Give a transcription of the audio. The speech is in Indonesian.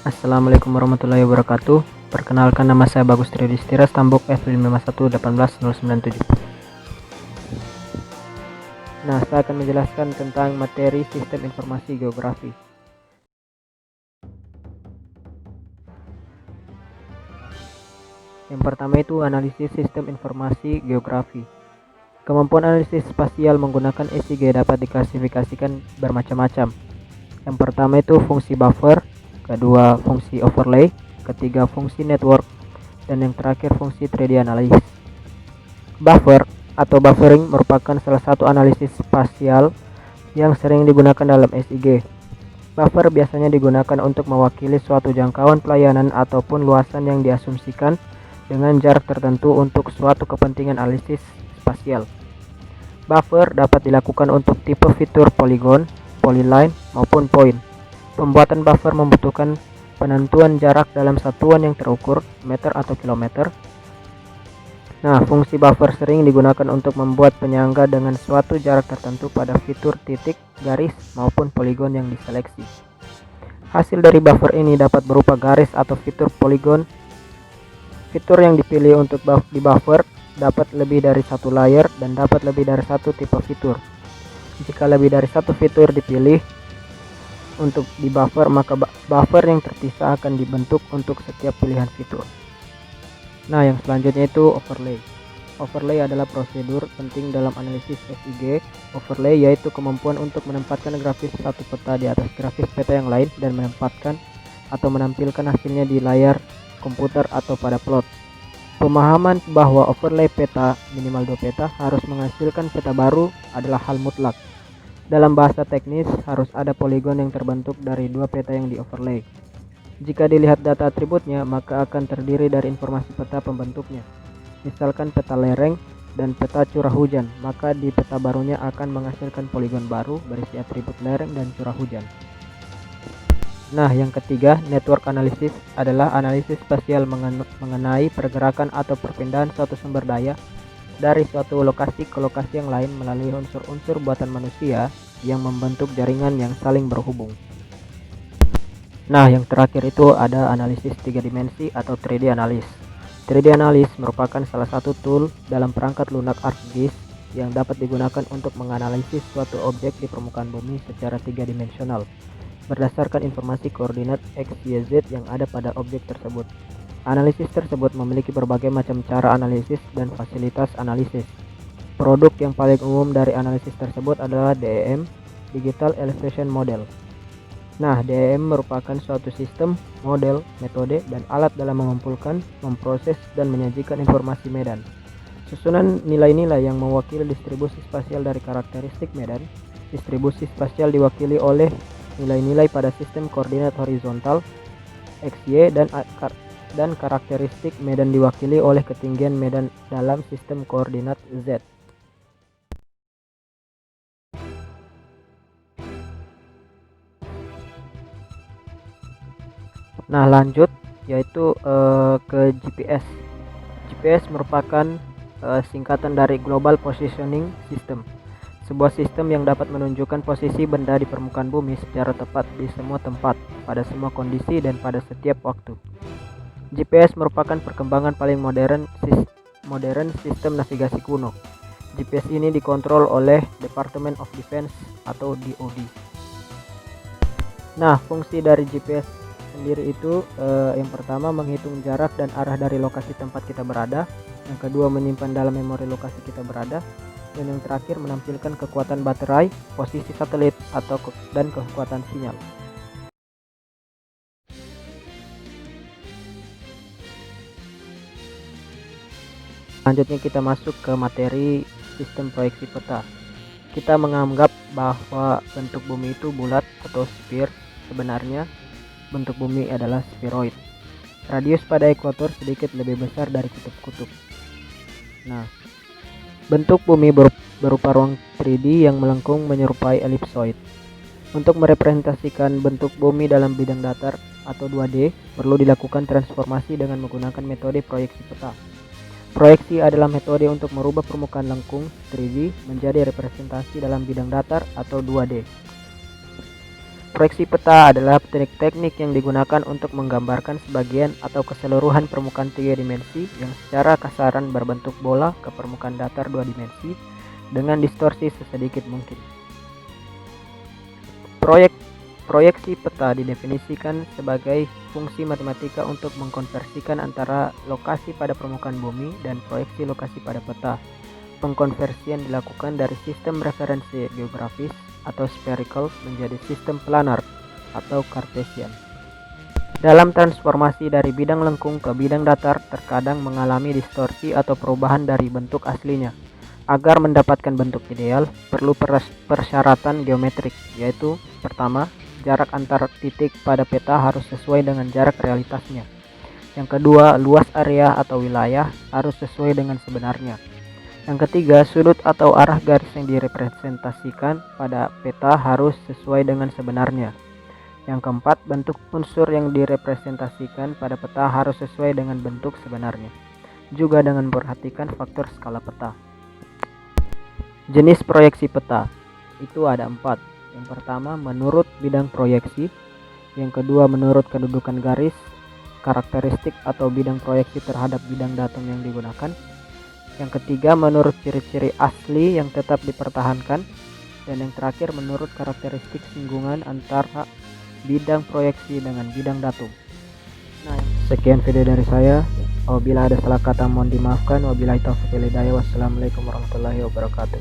Assalamualaikum warahmatullahi wabarakatuh. Perkenalkan, nama saya Bagus Tridistira, Stambuk F511181097. Nah, saya akan menjelaskan tentang materi sistem informasi geografi. Yang pertama itu analisis sistem informasi geografi. Kemampuan analisis spasial menggunakan SIG dapat diklasifikasikan bermacam-macam. Yang pertama itu fungsi buffer, kedua fungsi overlay, ketiga fungsi network, dan yang terakhir fungsi 3D analysis. Buffer atau buffering merupakan salah satu analisis spasial yang sering digunakan dalam SIG. Buffer biasanya digunakan untuk mewakili suatu jangkauan pelayanan ataupun luasan yang diasumsikan dengan jarak tertentu untuk suatu kepentingan analisis spasial. Buffer dapat dilakukan untuk tipe fitur poligon, polyline, maupun point. Pembuatan buffer membutuhkan penentuan jarak dalam satuan yang terukur, meter atau kilometer. Nah, fungsi buffer sering digunakan untuk membuat penyangga dengan suatu jarak tertentu pada fitur titik, garis, maupun poligon yang diseleksi. Hasil dari buffer ini dapat berupa garis atau fitur poligon. Fitur yang dipilih untuk di buffer dapat lebih dari satu layer dan dapat lebih dari satu tipe fitur. Jika lebih dari satu fitur dipilih untuk di buffer, maka buffer yang terpisah akan dibentuk untuk setiap pilihan fitur. Nah, yang selanjutnya itu overlay. Overlay adalah prosedur penting dalam analisis SIG. Overlay yaitu kemampuan untuk menempatkan grafis satu peta di atas grafis peta yang lain dan menempatkan atau menampilkan hasilnya di layar komputer atau pada plot. Pemahaman bahwa overlay peta minimal 2 peta harus menghasilkan peta baru adalah hal mutlak. Dalam bahasa teknis, harus ada poligon yang terbentuk dari 2 peta yang di overlay. Jika dilihat data atributnya, maka akan terdiri dari informasi peta pembentuknya. Misalkan peta lereng dan peta curah hujan, maka di peta barunya akan menghasilkan poligon baru berisi atribut lereng dan curah hujan. Nah, yang ketiga, network analysis adalah analisis spasial mengenai pergerakan atau perpindahan suatu sumber daya dari suatu lokasi ke lokasi yang lain melalui unsur-unsur buatan manusia yang membentuk jaringan yang saling berhubung. Nah, yang terakhir itu ada analisis 3 dimensi atau 3D analysis. 3D analysis merupakan salah satu tool dalam perangkat lunak ArcGIS yang dapat digunakan untuk menganalisis suatu objek di permukaan bumi secara 3-dimensional berdasarkan informasi koordinat X, Y, Z yang ada pada objek tersebut. Analisis tersebut memiliki berbagai macam cara analisis dan fasilitas analisis. Produk yang paling umum dari analisis tersebut adalah DEM, Digital Elevation Model. Nah, DEM merupakan suatu sistem, model, metode, dan alat dalam mengumpulkan, memproses, dan menyajikan informasi medan. Susunan nilai-nilai yang mewakili distribusi spasial dari karakteristik medan. Distribusi spasial diwakili oleh nilai-nilai pada sistem koordinat horizontal X, Y, dan karakteristik medan diwakili oleh ketinggian medan dalam sistem koordinat Z. Nah, lanjut yaitu ke GPS. GPS merupakan singkatan dari Global Positioning System, sebuah sistem yang dapat menunjukkan posisi benda di permukaan bumi secara tepat di semua tempat, pada semua kondisi, dan pada setiap waktu. GPS merupakan perkembangan paling modern sistem navigasi kuno. GPS ini dikontrol oleh Department of Defense atau DoD. Nah, fungsi dari GPS sendiri itu yang pertama menghitung jarak dan arah dari lokasi tempat kita berada, yang kedua menyimpan dalam memori lokasi kita berada, dan yang terakhir menampilkan kekuatan baterai, posisi satelit dan kekuatan sinyal. Selanjutnya kita masuk ke materi sistem proyeksi peta. Kita menganggap bahwa bentuk bumi itu bulat atau sphere. Sebenarnya bentuk bumi adalah spheroid. Radius pada ekuator sedikit lebih besar dari kutub-kutub. Nah, bentuk bumi berupa ruang 3D yang melengkung menyerupai elipsoid. Untuk merepresentasikan bentuk bumi dalam bidang datar atau 2D, perlu dilakukan transformasi dengan menggunakan metode proyeksi peta. Proyeksi adalah metode untuk merubah permukaan lengkung 3D menjadi representasi dalam bidang datar atau 2D. Proyeksi peta adalah teknik yang digunakan untuk menggambarkan sebagian atau keseluruhan permukaan 3 dimensi yang secara kasaran berbentuk bola ke permukaan datar 2 dimensi dengan distorsi sesedikit mungkin. Proyeksi peta didefinisikan sebagai fungsi matematika untuk mengkonversikan antara lokasi pada permukaan bumi dan proyeksi lokasi pada peta. Pengkonversian dilakukan dari sistem referensi geografis atau spherical menjadi sistem planar atau Cartesian. Dalam transformasi dari bidang lengkung ke bidang datar terkadang mengalami distorsi atau perubahan dari bentuk aslinya. Agar mendapatkan bentuk ideal, perlu persyaratan geometrik, yaitu pertama, jarak antar titik pada peta harus sesuai dengan jarak realitasnya. Yang kedua, luas area atau wilayah harus sesuai dengan sebenarnya. Yang ketiga, sudut atau arah garis yang direpresentasikan pada peta harus sesuai dengan sebenarnya. Yang keempat, bentuk unsur yang direpresentasikan pada peta harus sesuai dengan bentuk sebenarnya. Juga dengan memperhatikan faktor skala peta. Jenis proyeksi peta itu ada 4. Yang pertama, menurut bidang proyeksi. Yang kedua, menurut kedudukan garis, karakteristik atau bidang proyeksi terhadap bidang datum yang digunakan. Yang ketiga, menurut ciri-ciri asli yang tetap dipertahankan. Dan yang terakhir, menurut karakteristik singgungan antara bidang proyeksi dengan bidang datum. Nah, sekian video dari saya. Apabila ada salah kata mohon dimaafkan. Wabillahi taufiq wal hidayah. Wassalamualaikum warahmatullahi wabarakatuh.